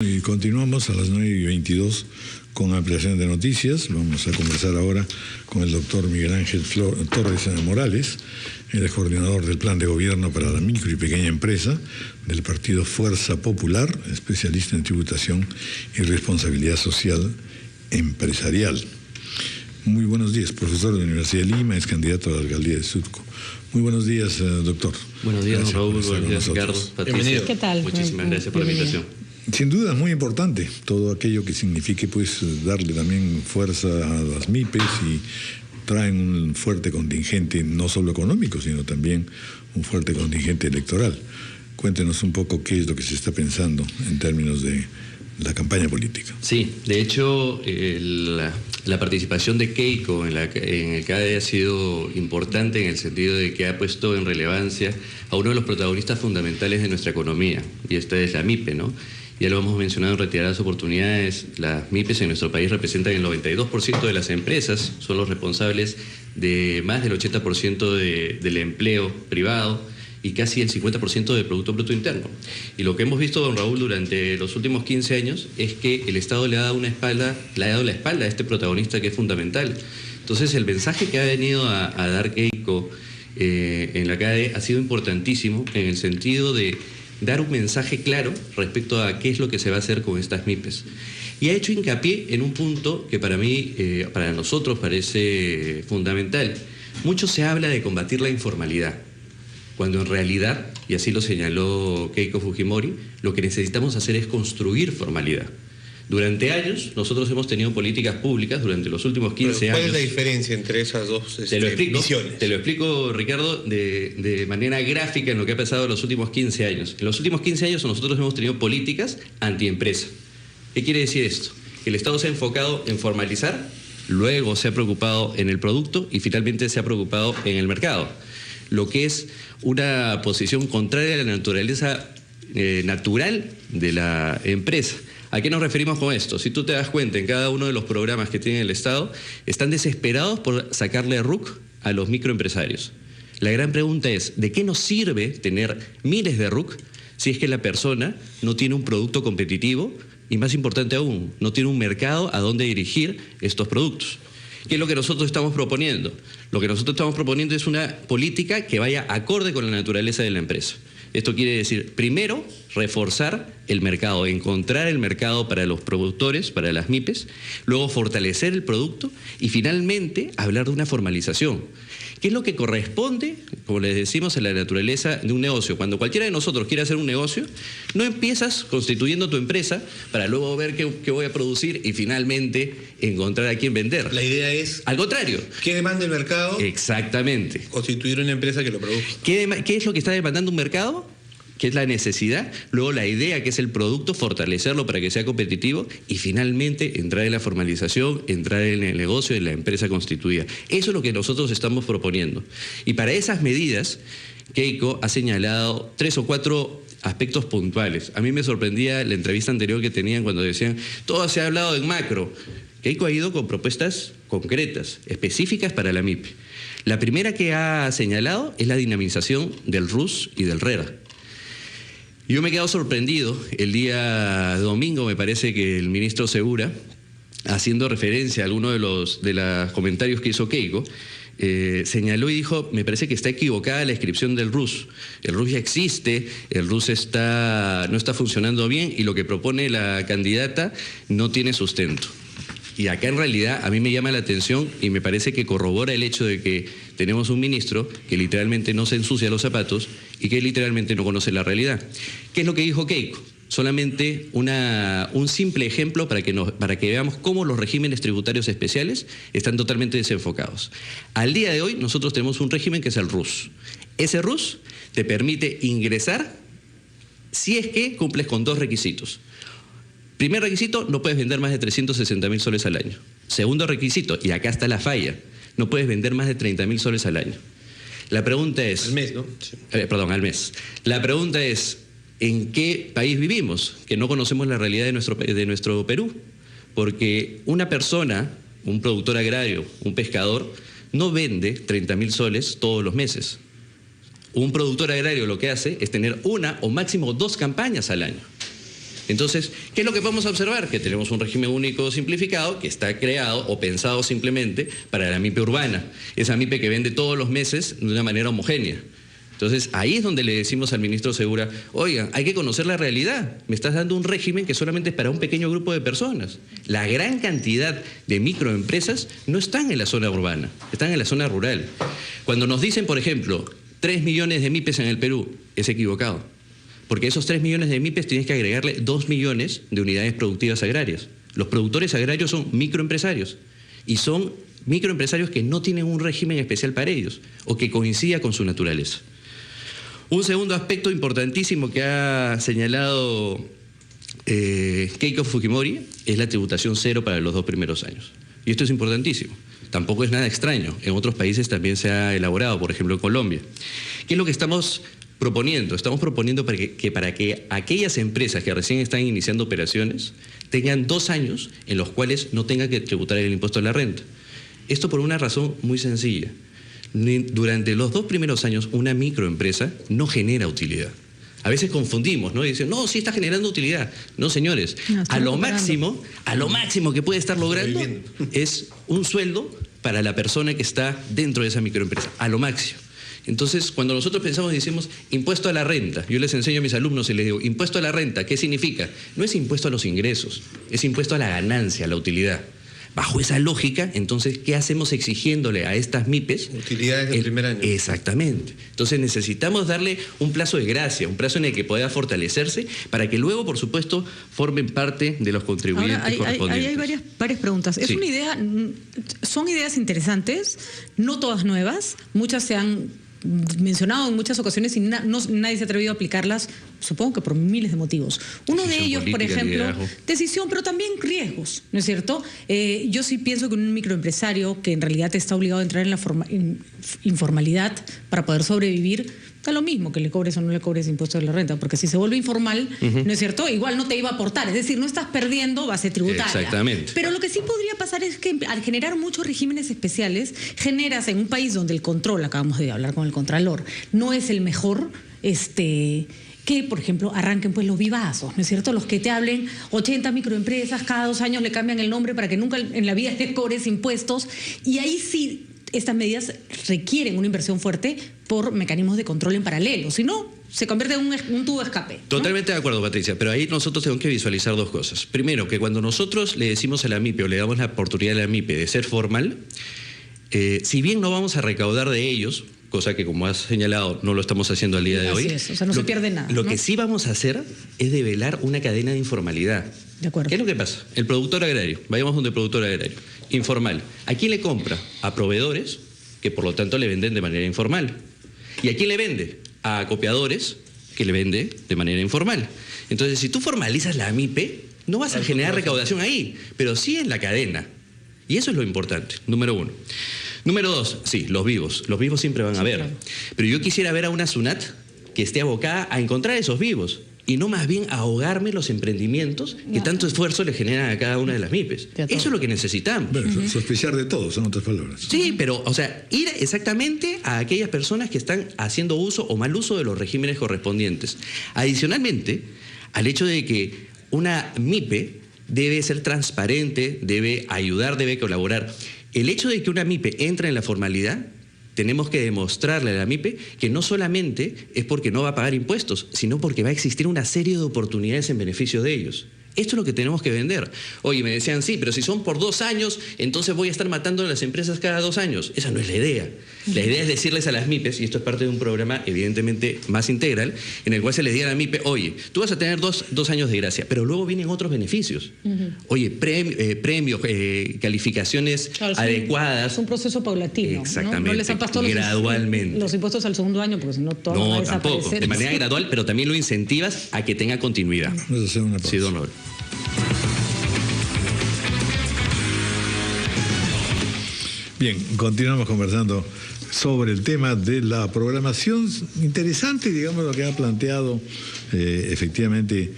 Y continuamos a las 9:22 con ampliación de noticias. Vamos a conversar ahora con el doctor Miguel Ángel Torres Morales, el coordinador del Plan de Gobierno para la Micro y Pequeña Empresa del Partido Fuerza Popular, especialista en tributación y responsabilidad social empresarial. Muy buenos días, profesor de la Universidad de Lima, es candidato a la alcaldía de Surco. Muy buenos días, doctor. Buenos días, Gracias Raúl. buenos días, Ricardo. Bienvenido. ¿Qué tal? Muchísimas gracias por la invitación. Sin duda, es muy importante todo aquello que signifique pues darle también fuerza a las MIPES y traen un fuerte contingente, no solo económico, sino también un fuerte contingente electoral. Cuéntenos un poco qué es lo que se está pensando en términos de la campaña política. Sí, de hecho, la participación de Keiko en el CADE ha sido importante en el sentido de que ha puesto en relevancia a uno de los protagonistas fundamentales de nuestra economía, y esta es la MIPE, ¿no? Ya lo hemos mencionado en reiteradas oportunidades, las MIPES en nuestro país representan el 92% de las empresas, son los responsables de más del 80% del empleo privado y casi el 50% del Producto Bruto Interno. Y lo que hemos visto, don Raúl, durante los últimos 15 años es que el Estado le ha dado la espalda a este protagonista que es fundamental. Entonces, el mensaje que ha venido a dar Keiko en la CADE ha sido importantísimo en el sentido de dar un mensaje claro respecto a qué es lo que se va a hacer con estas MIPES. Y ha hecho hincapié en un punto que para mí, para nosotros parece fundamental. Mucho se habla de combatir la informalidad, cuando en realidad, y así lo señaló Keiko Fujimori, lo que necesitamos hacer es construir formalidad. Durante años, nosotros hemos tenido políticas públicas, durante los últimos 15 años... ¿Cuál es la diferencia entre esas dos visiones? Te lo explico, Ricardo, de manera gráfica en lo que ha pasado en los últimos 15 años. En los últimos 15 años nosotros hemos tenido políticas antiempresa. ¿Qué quiere decir esto? Que el Estado se ha enfocado en formalizar, luego se ha preocupado en el producto y finalmente se ha preocupado en el mercado. Lo que es una posición contraria a la naturaleza natural de la empresa. ¿A qué nos referimos con esto? Si tú te das cuenta, en cada uno de los programas que tiene el Estado, están desesperados por sacarle RUC a los microempresarios. La gran pregunta es, ¿de qué nos sirve tener miles de RUC si es que la persona no tiene un producto competitivo y, más importante aún, no tiene un mercado a donde dirigir estos productos? ¿Qué es lo que nosotros estamos proponiendo? Lo que nosotros estamos proponiendo es una política que vaya acorde con la naturaleza de la empresa. Esto quiere decir, primero, reforzar el mercado, encontrar el mercado para los productores, para las MIPES, luego fortalecer el producto y finalmente hablar de una formalización. ¿Qué es lo que corresponde, como les decimos, a la naturaleza de un negocio? Cuando cualquiera de nosotros quiere hacer un negocio, no empiezas constituyendo tu empresa para luego ver qué voy a producir y finalmente encontrar a quién vender. La idea es... Al contrario. ¿Qué demanda el mercado? Exactamente. Constituir una empresa que lo produzca. ¿Qué es lo que está demandando un mercado? ¿Qué es la necesidad? Luego la idea, que es el producto, fortalecerlo para que sea competitivo y finalmente entrar en la formalización, entrar en el negocio de la empresa constituida. Eso es lo que nosotros estamos proponiendo. Y para esas medidas, Keiko ha señalado 3 o 4 aspectos puntuales. A mí me sorprendía la entrevista anterior que tenían cuando decían, todo se ha hablado en macro. Keiko ha ido con propuestas concretas, específicas para la MIPE. La primera que ha señalado es la dinamización del RUS y del RERA. Yo me he quedado sorprendido el día domingo, me parece que el ministro Segura, haciendo referencia a alguno de los comentarios que hizo Keiko, señaló y dijo, me parece que está equivocada la inscripción del RUS. El RUS ya existe, el RUS no está funcionando bien y lo que propone la candidata no tiene sustento. Y acá en realidad a mí me llama la atención y me parece que corrobora el hecho de que tenemos un ministro que literalmente no se ensucia los zapatos y que literalmente no conoce la realidad. ¿Qué es lo que dijo Keiko? Solamente un simple ejemplo para que veamos cómo los regímenes tributarios especiales están totalmente desenfocados. Al día de hoy nosotros tenemos un régimen que es el RUS. Ese RUS te permite ingresar si es que cumples con 2 requisitos. Primer requisito, no puedes vender más de 360.000 soles al año. Segundo requisito, y acá está la falla, no puedes vender más de 30.000 soles al año. La pregunta es... Al mes, ¿no? Sí. Al mes. La pregunta es, ¿en qué país vivimos? Que no conocemos la realidad de nuestro Perú. Porque una persona, un productor agrario, un pescador, no vende 30.000 soles todos los meses. Un productor agrario lo que hace es tener 1 o máximo 2 campañas al año. Entonces, ¿qué es lo que podemos observar? Que tenemos un régimen único simplificado que está creado o pensado simplemente para la MIPE urbana. Esa MIPE que vende todos los meses de una manera homogénea. Entonces, ahí es donde le decimos al ministro Segura, oigan, hay que conocer la realidad. Me estás dando un régimen que solamente es para un pequeño grupo de personas. La gran cantidad de microempresas no están en la zona urbana, están en la zona rural. Cuando nos dicen, por ejemplo, 3 millones de MIPES en el Perú, es equivocado. Porque esos 3 millones de MIPES tienes que agregarle 2 millones de unidades productivas agrarias. Los productores agrarios son microempresarios y son microempresarios que no tienen un régimen especial para ellos o que coincida con su naturaleza. Un segundo aspecto importantísimo que ha señalado Keiko Fujimori es la tributación cero para los 2 primeros años. Y esto es importantísimo. Tampoco es nada extraño. En otros países también se ha elaborado, por ejemplo en Colombia. ¿Qué es lo que estamos proponiendo? Estamos proponiendo para que aquellas empresas que recién están iniciando operaciones tengan 2 años en los cuales no tengan que tributar el impuesto a la renta. Esto por una razón muy sencilla. Durante los 2 primeros años una microempresa no genera utilidad. A veces confundimos, ¿no? Y dicen, no, sí está generando utilidad. No, señores, a lo máximo que puede estar logrando es un sueldo para la persona que está dentro de esa microempresa, a lo máximo. Entonces, cuando nosotros pensamos y decimos impuesto a la renta, yo les enseño a mis alumnos y les digo, impuesto a la renta, ¿qué significa? No es impuesto a los ingresos, es impuesto a la ganancia, a la utilidad. Bajo esa lógica, entonces, ¿qué hacemos exigiéndole a estas MIPES? Utilidades del primer año. Exactamente. Entonces necesitamos darle un plazo de gracia, un plazo en el que pueda fortalecerse para que luego, por supuesto, formen parte de los contribuyentes correspondientes. Hay varias preguntas. Sí. Son ideas interesantes, no todas nuevas, muchas se han mencionado en muchas ocasiones y nadie se ha atrevido a aplicarlas, supongo que por miles de motivos. Uno de ellos, por ejemplo, liderazgo. Decisión, pero también riesgos, ¿no es cierto? Yo sí pienso que un microempresario que en realidad está obligado a entrar en la informalidad para poder sobrevivir, da lo mismo que le cobres o no le cobres impuestos de la renta, porque si se vuelve informal, ¿no es cierto? Igual no te iba a aportar, es decir, no estás perdiendo base tributaria. Exactamente. Pero lo que sí podría pasar es que al generar muchos regímenes especiales, generas en un país donde el control, acabamos de hablar con el Contralor, no es el mejor, que, por ejemplo, arranquen pues los vivazos, ¿no es cierto? Los que te hablen 80 microempresas, cada 2 años le cambian el nombre para que nunca en la vida les cobres impuestos, y ahí sí estas medidas requieren una inversión fuerte por mecanismos de control en paralelo, si no, se convierte en un tubo de escape, ¿no? Totalmente de acuerdo, Patricia, pero ahí nosotros tenemos que visualizar 2 cosas. Primero, que cuando nosotros le decimos a la MIPE o le damos la oportunidad a la MIPE de ser formal, si bien no vamos a recaudar de ellos, cosa que, como has señalado, no lo estamos haciendo al día de hoy. Así es, o sea, no se pierde nada. Lo que sí vamos a hacer es develar una cadena de informalidad. De acuerdo. ¿Qué es lo que pasa? El productor agrario, vayamos donde el productor agrario, informal. ¿A quién le compra? A proveedores, que por lo tanto le venden de manera informal. ¿Y a quién le vende? A acopiadores, que le vende de manera informal. Entonces, si tú formalizas la MIPE, no vas a generar recaudación ahí, pero sí en la cadena. Y eso es lo importante, número 1. Número 2, sí, los vivos. Los vivos siempre van a haber. Pero yo quisiera ver a una SUNAT que esté abocada a encontrar esos vivos y no más bien a ahogarme los emprendimientos que tanto esfuerzo le generan a cada una de las MIPES. Eso es lo que necesitamos. Bueno, sospechar de todo, son otras palabras. Sí, pero, o sea, ir exactamente a aquellas personas que están haciendo uso o mal uso de los regímenes correspondientes. Adicionalmente, al hecho de que una MIPE debe ser transparente, debe ayudar, debe colaborar. El hecho de que una MIPE entre en la formalidad, tenemos que demostrarle a la MIPE que no solamente es porque no va a pagar impuestos, sino porque va a existir una serie de oportunidades en beneficio de ellos. Esto es lo que tenemos que vender. Oye, me decían, sí, pero si son por 2 años, entonces voy a estar matando a las empresas cada 2 años. Esa no es la idea. La idea es decirles a las MIPES, y esto es parte de un programa evidentemente más integral, en el cual se les diga a la MIPE, oye, tú vas a tener 2 años de gracia, pero luego vienen otros beneficios. Oye, premios, calificaciones adecuadas. Es un proceso paulatino. Exactamente. No les han pasado gradualmente. Los impuestos al segundo año, porque si no todo va a desaparecer. No, tampoco. De manera gradual, pero también lo incentivas a que tenga continuidad. Vamos a hacer una pausa. Sí, don Noel. Bien, continuamos conversando sobre el tema de la programación. Interesante, digamos, lo que ha planteado efectivamente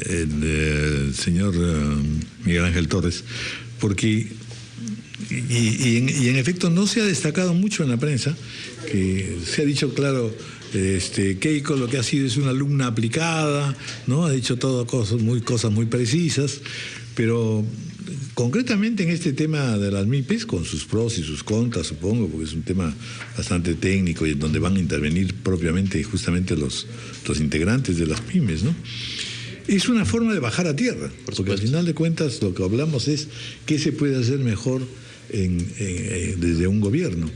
el señor Miguel Ángel Torres, porque y en efecto no se ha destacado mucho en la prensa, que se ha dicho claro Keiko lo que ha sido es una alumna aplicada, ¿no? Ha dicho cosas muy precisas, pero concretamente en este tema de las MIPES, con sus pros y sus contras, supongo, porque es un tema bastante técnico y en donde van a intervenir propiamente justamente los integrantes de las pymes, ¿no? Es una forma de bajar a tierra, porque al final de cuentas lo que hablamos es qué se puede hacer mejor desde un gobierno.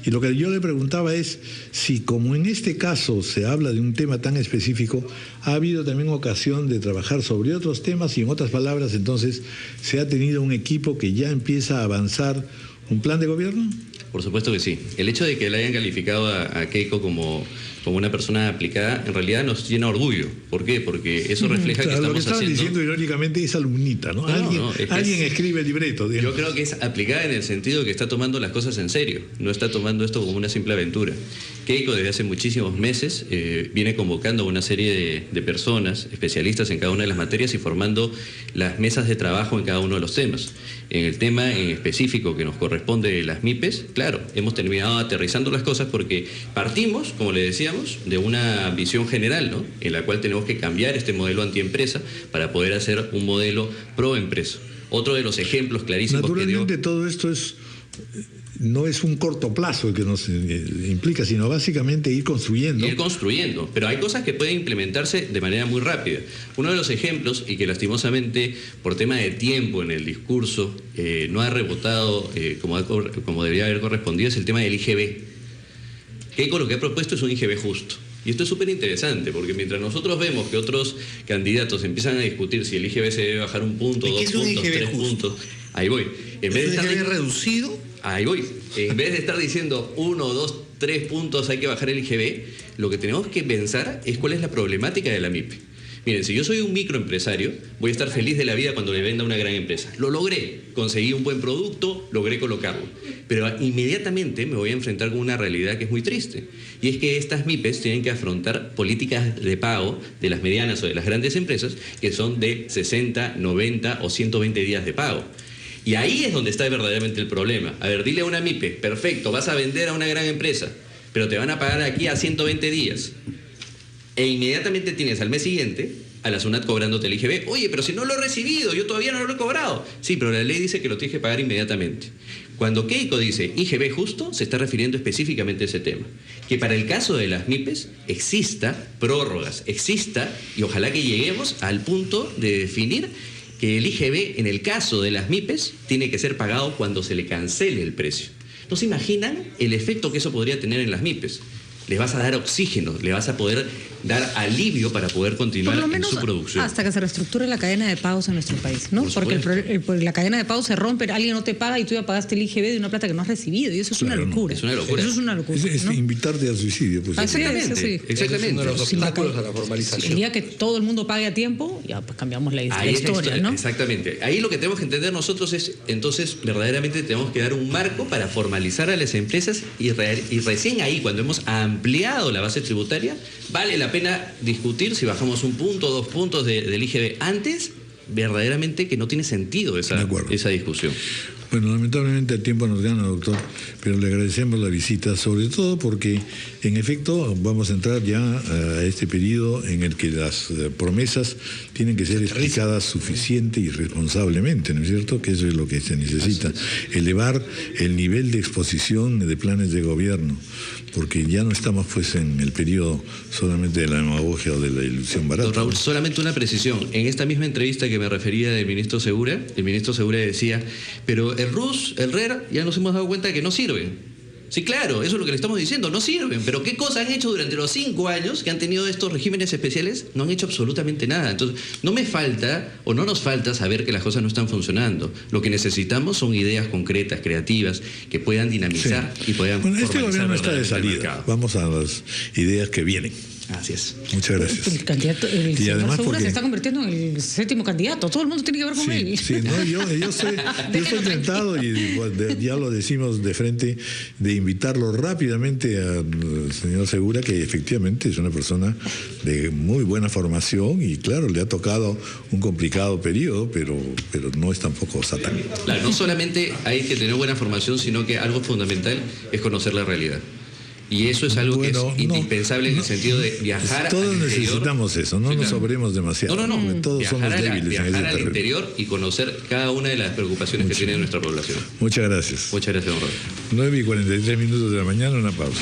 Y lo que yo le preguntaba es si, como en este caso se habla de un tema tan específico, ha habido también ocasión de trabajar sobre otros temas y, en otras palabras, entonces, ¿se ha tenido un equipo que ya empieza a avanzar un plan de gobierno? Por supuesto que sí. El hecho de que le hayan calificado a Keiko como una persona aplicada, en realidad nos llena orgullo. ¿Por qué? Porque eso refleja que estamos haciendo... Lo que estaban diciendo irónicamente es alumnita, ¿no? Alguien escribe el libreto. Digamos. Yo creo que es aplicada en el sentido que está tomando las cosas en serio, no está tomando esto como una simple aventura. Keiko desde hace muchísimos meses viene convocando a una serie de personas, especialistas en cada una de las materias y formando las mesas de trabajo en cada uno de los temas. En el tema en específico que nos corresponde de las MIPES, claro, hemos terminado aterrizando las cosas porque partimos, como le decíamos, de una visión general, ¿no? En la cual tenemos que cambiar este modelo antiempresa para poder hacer un modelo pro-empresa. Otro de los ejemplos clarísimos que dio... Naturalmente todo esto no es un corto plazo el que nos implica, sino básicamente ir construyendo. Ir construyendo, pero hay cosas que pueden implementarse de manera muy rápida. Uno de los ejemplos, y que lastimosamente por tema de tiempo en el discurso no ha rebotado como debería haber correspondido, es el tema del IGB. Keiko lo que ha propuesto es un IGB justo. Y esto es súper interesante, porque mientras nosotros vemos que otros candidatos empiezan a discutir si el IGB se debe bajar un punto, 2 puntos, 3 puntos, ahí voy. En vez de estar reducido... Ahí voy. En vez de estar diciendo 1, 2, 3 puntos hay que bajar el IGB, lo que tenemos que pensar es cuál es la problemática de la MIPE. Miren, si yo soy un microempresario, voy a estar feliz de la vida cuando le venda a una gran empresa. Lo logré, conseguí un buen producto, logré colocarlo. Pero inmediatamente me voy a enfrentar con una realidad que es muy triste. Y es que estas MIPES tienen que afrontar políticas de pago de las medianas o de las grandes empresas que son de 60, 90 o 120 días de pago. Y ahí es donde está verdaderamente el problema. A ver, dile a una MIPE, perfecto, vas a vender a una gran empresa, pero te van a pagar aquí a 120 días. E inmediatamente tienes al mes siguiente a la SUNAT cobrándote el IGB. Oye, pero si no lo he recibido, yo todavía no lo he cobrado. Sí, pero la ley dice que lo tienes que pagar inmediatamente. Cuando Keiko dice IGB justo, se está refiriendo específicamente a ese tema. Que para el caso de las MIPES exista prórrogas, y ojalá que lleguemos al punto de definir que el IGB, en el caso de las MIPES, tiene que ser pagado cuando se le cancele el precio. ¿No se imaginan el efecto que eso podría tener en las MIPES? Les vas a dar oxígeno, le vas a poder dar alivio para poder continuar por lo menos en su producción. Hasta que se reestructure la cadena de pagos en nuestro país, ¿no? Porque la cadena de pagos se rompe, alguien no te paga y tú ya pagaste el IGB de una plata que no has recibido, y eso es una locura. Es una locura. Eso es una locura. Es invitarte al suicidio. Pues, exactamente. Sí. Exactamente. Es uno de los obstáculos a la formalización. El día que todo el mundo pague a tiempo, ya pues cambiamos la historia, ¿no? Exactamente. Ahí lo que tenemos que entender nosotros es, entonces, verdaderamente tenemos que dar un marco para formalizar a las empresas y recién ahí, cuando hemos ampliado la base tributaria, vale la pena discutir si bajamos 1 punto, 2 puntos del IGB. Antes, verdaderamente que no tiene sentido esa discusión. Bueno, lamentablemente el tiempo nos gana, doctor, pero le agradecemos la visita, sobre todo porque, en efecto, vamos a entrar ya a este periodo en el que las promesas tienen que ser explicadas suficiente y responsablemente, ¿no es cierto? Que eso es lo que se necesita, elevar el nivel de exposición de planes de gobierno, porque ya no estamos pues en el periodo solamente de la demagogia o de la ilusión barata. Don Raúl, solamente una precisión. En esta misma entrevista que me refería del ministro Segura, el ministro Segura decía, pero el RUS, el RER, ya nos hemos dado cuenta que no sirven. Sí, claro, eso es lo que le estamos diciendo, no sirven. Pero ¿qué cosas han hecho durante los 5 años que han tenido estos regímenes especiales? No han hecho absolutamente nada. Entonces, no me falta o no nos falta saber que las cosas no están funcionando. Lo que necesitamos son ideas concretas, creativas, que puedan dinamizar y puedan formalizar. Este gobierno está de salida. Mercado. Vamos a las ideas que vienen. Así es. Muchas gracias. El candidato, el señor Segura se está convirtiendo en el 7º candidato. Todo el mundo tiene que ver con él. Sí, no, yo estoy tentado, y ya lo decimos de frente, de invitarlo rápidamente al señor Segura, que efectivamente es una persona de muy buena formación y claro, le ha tocado un complicado periodo, pero no es tampoco satánico. Claro, no solamente hay que tener buena formación, sino que algo fundamental es conocer la realidad. Y eso es algo Bueno, que es indispensable en el sentido de viajar Todos al interior. necesitamos eso, no Sí, nos claro. sobremos demasiado. No. Todos Viajar, somos débiles en viajar ese al terreno. interior y conocer cada una de las preocupaciones que tiene nuestra población. Muchas gracias. Muchas gracias, don Roberto. 9:43 de la mañana, una pausa.